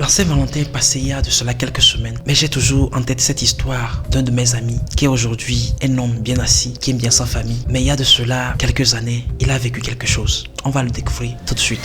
La Saint-Valentin est passée il y a de cela quelques semaines, mais j'ai toujours en tête cette histoire d'un de mes amis qui est aujourd'hui un homme bien assis, qui aime bien sa famille. Mais il y a de cela quelques années, il a vécu quelque chose. On va le découvrir tout de suite.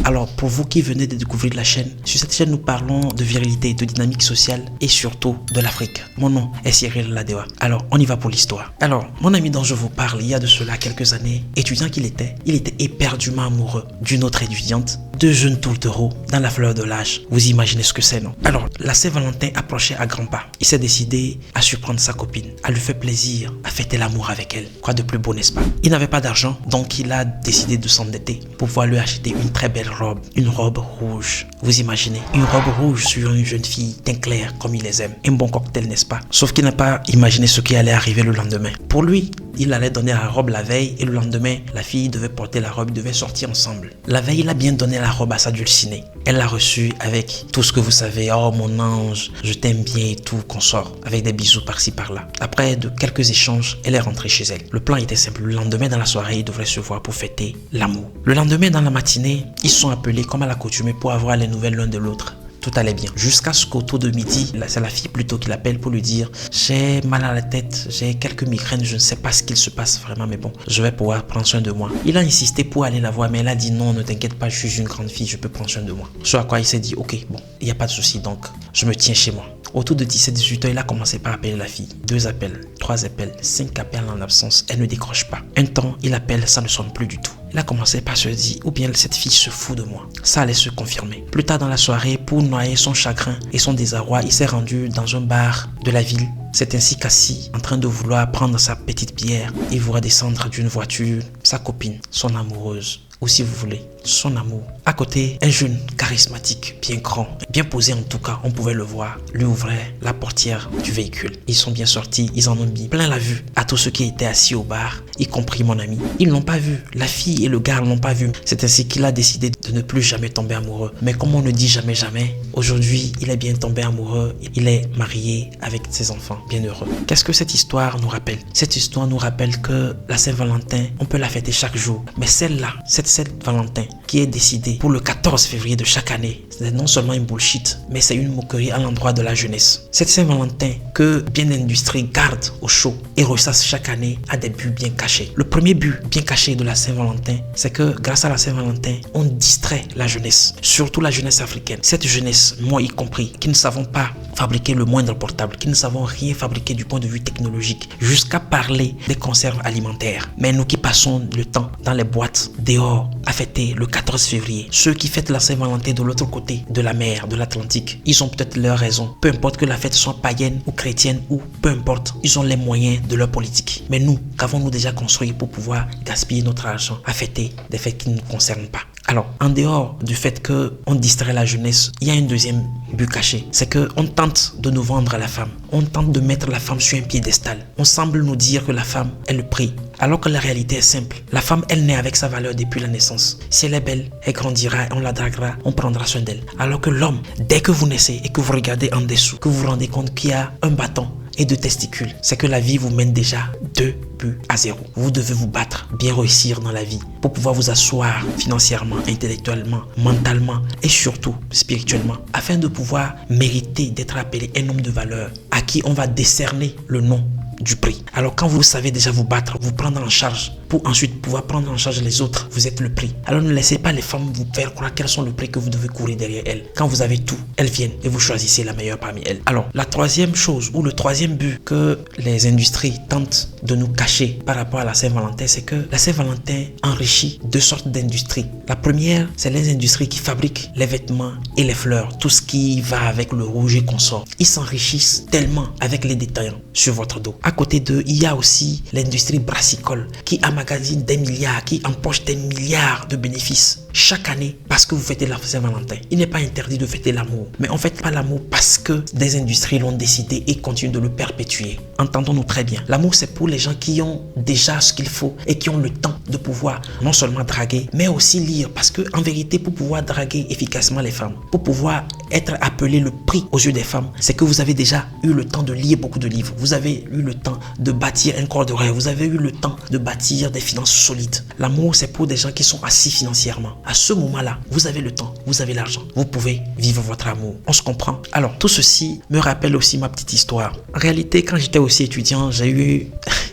Alors, pour vous qui venez de découvrir la chaîne, sur cette chaîne, nous parlons de virilité, de dynamique sociale et surtout de l'Afrique. Mon nom est Cyril Ladewa. Alors, on y va pour l'histoire. Alors, mon ami dont je vous parle, il y a de cela quelques années, étudiant qu'il était, il était éperdument amoureux d'une autre étudiante, deux jeunes tourtereaux dans la fleur de l'âge. Vous imaginez ce que c'est, non? Alors, la Saint-Valentin approchait à grands pas. Il s'est décidé à surprendre sa copine, à lui faire plaisir, à fêter l'amour avec elle. Quoi de plus beau, n'est-ce pas? Il n'avait pas d'argent, donc il a décidé de s'endetter pour pouvoir lui acheter une très belle robe, une robe rouge. Vous imaginez, une robe rouge sur une jeune fille teint clair comme il les aime. Un bon cocktail, n'est-ce pas? Sauf qu'il n'a pas imaginé ce qui allait arriver le lendemain. Pour lui, il allait donner la robe la veille et le lendemain, la fille devait porter la robe, ils devaient sortir ensemble. La veille, il a bien donné la robe à sa dulcinée. Elle l'a reçue avec tout ce que vous savez. Oh mon ange, je t'aime bien et tout, qu'on sort. Avec des bisous par-ci par-là. Après de quelques échanges, elle est rentrée chez elle. Le plan était simple. Le lendemain dans la soirée, ils devraient se voir pour fêter l'amour. Le lendemain dans la matinée, ils sont appelés comme à l'accoutumée pour avoir les nouvelles l'un de l'autre. Tout allait bien. Jusqu'à ce qu'autour de midi, c'est la fille plutôt qui l'appelle pour lui dire « J'ai mal à la tête, j'ai quelques migraines, je ne sais pas ce qu'il se passe vraiment, mais bon, je vais pouvoir prendre soin de moi. » Il a insisté pour aller la voir, mais elle a dit « Non, ne t'inquiète pas, je suis une grande fille, je peux prendre soin de moi. » Ce à quoi il s'est dit « Ok, bon, il n'y a pas de souci, donc je me tiens chez moi. » Autour de 17-18 heures, il a commencé par appeler la fille. 2 appels, 3 appels, 5 appels en absence, elle ne décroche pas. Un temps, il appelle, ça ne sonne plus du tout. Il a commencé par se dire, ou bien cette fille se fout de moi. Ça allait se confirmer. Plus tard dans la soirée, pour noyer son chagrin et son désarroi, il s'est rendu dans un bar de la ville. C'est ainsi qu'assis, en train de vouloir prendre sa petite bière, il voit descendre d'une voiture sa copine, son amoureuse, ou si vous voulez, son amour. À côté, un jeune charismatique, bien grand, bien posé en tout cas, on pouvait le voir, lui ouvrait la portière du véhicule. Ils sont bien sortis, ils en ont mis plein la vue à tous ceux qui étaient assis au bar, y compris mon ami. Ils l'ont pas vu, la fille et le gars l'ont pas vu. C'est ainsi qu'il a décidé de ne plus jamais tomber amoureux. Mais comme on ne dit jamais jamais, aujourd'hui, il est bien tombé amoureux, il est marié avec ses enfants, bien heureux. Qu'est-ce que cette histoire nous rappelle? Cette histoire nous rappelle que la Saint-Valentin, on peut la fêter chaque jour. Mais celle-là, cette Saint-Valentin qui est décidée pour le 14 février de chaque année, c'est non seulement une bullshit, mais c'est une moquerie à l'endroit de la jeunesse. Cette Saint-Valentin que bien l'industrie garde au chaud et ressasse chaque année a des buts bien cachés. Le premier but bien caché de la Saint-Valentin, c'est que grâce à la Saint-Valentin, on distrait la jeunesse, surtout la jeunesse africaine. Cette jeunesse, moi y compris, qui ne savons pas fabriquer le moindre portable, qui ne savons rien fabriquer du point de vue technologique, jusqu'à parler des conserves alimentaires. Mais nous qui passons le temps dans les boîtes, dehors, à fêter le 14 février, ceux qui fêtent la Saint-Valentin de l'autre côté de la mer, de l'Atlantique, ils ont peut-être leurs raisons. Peu importe que la fête soit païenne ou chrétienne ou peu importe, ils ont les moyens de leur politique. Mais nous, qu'avons-nous déjà construit pour pouvoir gaspiller notre argent à fêter des fêtes qui ne nous concernent pas? Alors, en dehors du fait qu'on distrait la jeunesse, il y a un deuxième but caché. C'est qu'on tente de nous vendre à la femme. On tente de mettre la femme sur un piédestal. On semble nous dire que la femme est le prix. Alors que la réalité est simple. La femme, elle naît avec sa valeur depuis la naissance. Si elle est belle, elle grandira, on la draguera, on prendra soin d'elle. Alors que l'homme, dès que vous naissez et que vous regardez en dessous, que vous vous rendez compte qu'il y a un bâton et 2 testicules, c'est que la vie vous mène déjà 2-0. Vous devez vous battre, bien réussir dans la vie pour pouvoir vous asseoir financièrement, intellectuellement, mentalement et surtout spirituellement afin de pouvoir mériter d'être appelé un homme de valeur à qui on va décerner le nom du prix. Alors quand vous savez déjà vous battre, vous prendre en charge pour ensuite pouvoir prendre en charge les autres, vous êtes le prix. Alors ne laissez pas les femmes vous faire croire quels sont le prix que vous devez courir derrière elles. Quand vous avez tout, elles viennent et vous choisissez la meilleure parmi elles. Alors la troisième chose ou le troisième but que les industries tentent de nous cacher par rapport à la Saint-Valentin, c'est que la Saint-Valentin enrichit 2 sortes d'industries. La première, c'est les industries qui fabriquent les vêtements et les fleurs, tout ce qui va avec le rouge et consort. Ils s'enrichissent tellement avec les détaillants sur votre dos. À côté d'eux, il y a aussi l'industrie brassicole qui emmagasine des milliards, qui empoche des milliards de bénéfices chaque année parce que vous fêtez la Saint-Valentin. Il n'est pas interdit de fêter l'amour. Mais on ne fête pas l'amour parce que des industries l'ont décidé et continuent de le perpétuer. Entendons-nous très bien. L'amour, c'est pour les gens qui ont déjà ce qu'il faut et qui ont le temps de pouvoir non seulement draguer, mais aussi lire. Parce que en vérité, pour pouvoir draguer efficacement les femmes, pour pouvoir être appelé le prix aux yeux des femmes, c'est que vous avez déjà eu le temps de lire beaucoup de livres. Vous avez eu le temps de bâtir un corps de rêve. Vous avez eu le temps de bâtir des finances solides. L'amour, c'est pour des gens qui sont assis financièrement. À ce moment-là, vous avez le temps, vous avez l'argent. Vous pouvez vivre votre amour. On se comprend. Alors, tout ceci me rappelle aussi ma petite histoire. En réalité, quand j'étais aussi étudiant, j'ai eu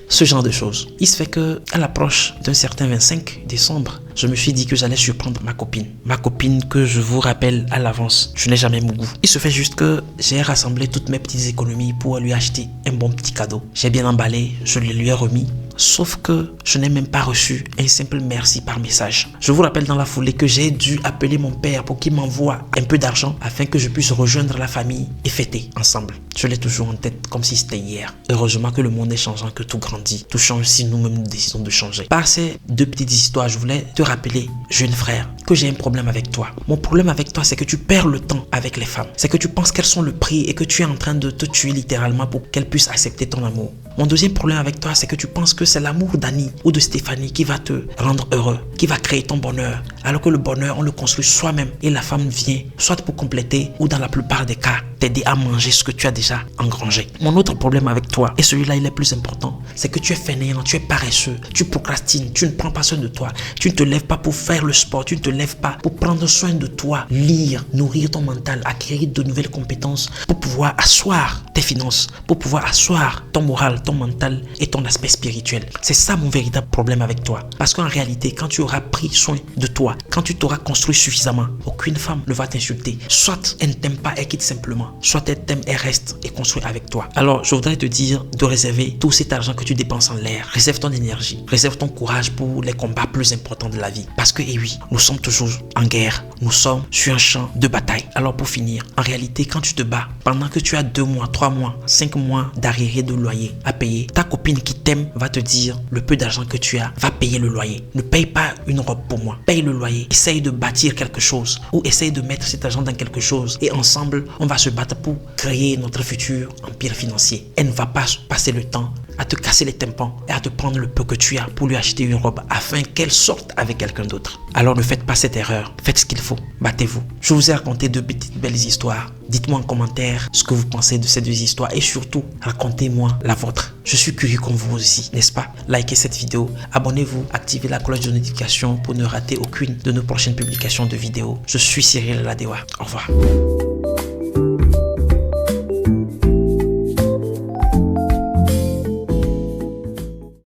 ce genre de choses. Il se fait que à l'approche d'un certain 25 décembre, je me suis dit que j'allais surprendre ma copine. Ma copine que je vous rappelle à l'avance, je n'ai jamais mon goût. Il se fait juste que j'ai rassemblé toutes mes petites économies pour lui acheter un bon petit cadeau. J'ai bien emballé, je le lui ai remis. Sauf que je n'ai même pas reçu un simple merci par message. Je vous rappelle dans la foulée que j'ai dû appeler mon père pour qu'il m'envoie un peu d'argent afin que je puisse rejoindre la famille et fêter ensemble. Je l'ai toujours en tête comme si c'était hier. Heureusement que le monde est changeant, que tout grandit. Tout change si nous-mêmes nous décidons de changer. Par ces deux petites histoires, je voulais te rappeler, jeune frère, que j'ai un problème avec toi. Mon problème avec toi, c'est que tu perds le temps avec les femmes. C'est que tu penses qu'elles sont le prix et que tu es en train de te tuer littéralement pour qu'elles puissent accepter ton amour. Mon deuxième problème avec toi, c'est que tu penses que c'est l'amour d'Annie ou de Stéphanie qui va te rendre heureux, qui va créer ton bonheur. Alors que le bonheur, on le construit soi-même et la femme vient soit pour compléter ou dans la plupart des cas, t'aider à manger ce que tu as déjà engrangé. Mon autre problème avec toi, et celui-là il est plus important, c'est que tu es fainéant, tu es paresseux, tu procrastines, tu ne prends pas soin de toi, tu ne te lèves pas pour faire le sport, tu ne te lèves pas pour prendre soin de toi, lire, nourrir ton mental, acquérir de nouvelles compétences pour pouvoir asseoir tes finances, pour pouvoir asseoir ton moral, ton mental et ton aspect spirituel. C'est ça mon véritable problème avec toi. Parce qu'en réalité, quand tu auras pris soin de toi, quand tu t'auras construit suffisamment, aucune femme ne va t'insulter. Soit elle ne t'aime pas et quitte simplement, soit elle t'aime et reste et construit avec toi. Alors, je voudrais te dire de réserver tout cet argent que tu dépenses en l'air. Réserve ton énergie, réserve ton courage pour les combats plus importants de la vie. Parce que, et oui, nous sommes toujours en guerre. Nous sommes sur un champ de bataille. Alors, pour finir, en réalité, quand tu te bats, pendant que tu as 2 mois, 3 mois, 5 mois d'arriéré de loyer à payer, ta copine qui t'aime va te dire le peu d'argent que tu as va payer le loyer. Ne paye pas une robe pour moi. Paye le loyer. Essaye de bâtir quelque chose ou essaye de mettre cet argent dans quelque chose et ensemble, on va se battre pour créer notre futur empire financier. Elle ne va pas passer le temps à te casser les tympans et à te prendre le peu que tu as pour lui acheter une robe afin qu'elle sorte avec quelqu'un d'autre. Alors ne faites pas cette erreur. Faites ce qu'il faut. Battez-vous. Je vous ai raconté 2 petites belles histoires. Dites-moi en commentaire ce que vous pensez de ces 2 histoires et surtout, racontez-moi la vôtre. Je suis curieux comme vous aussi, n'est-ce pas? Likez cette vidéo, abonnez-vous, activez la cloche de notification pour ne rater aucune de nos prochaines publications de vidéos. Je suis Cyril Ladewa. Au revoir.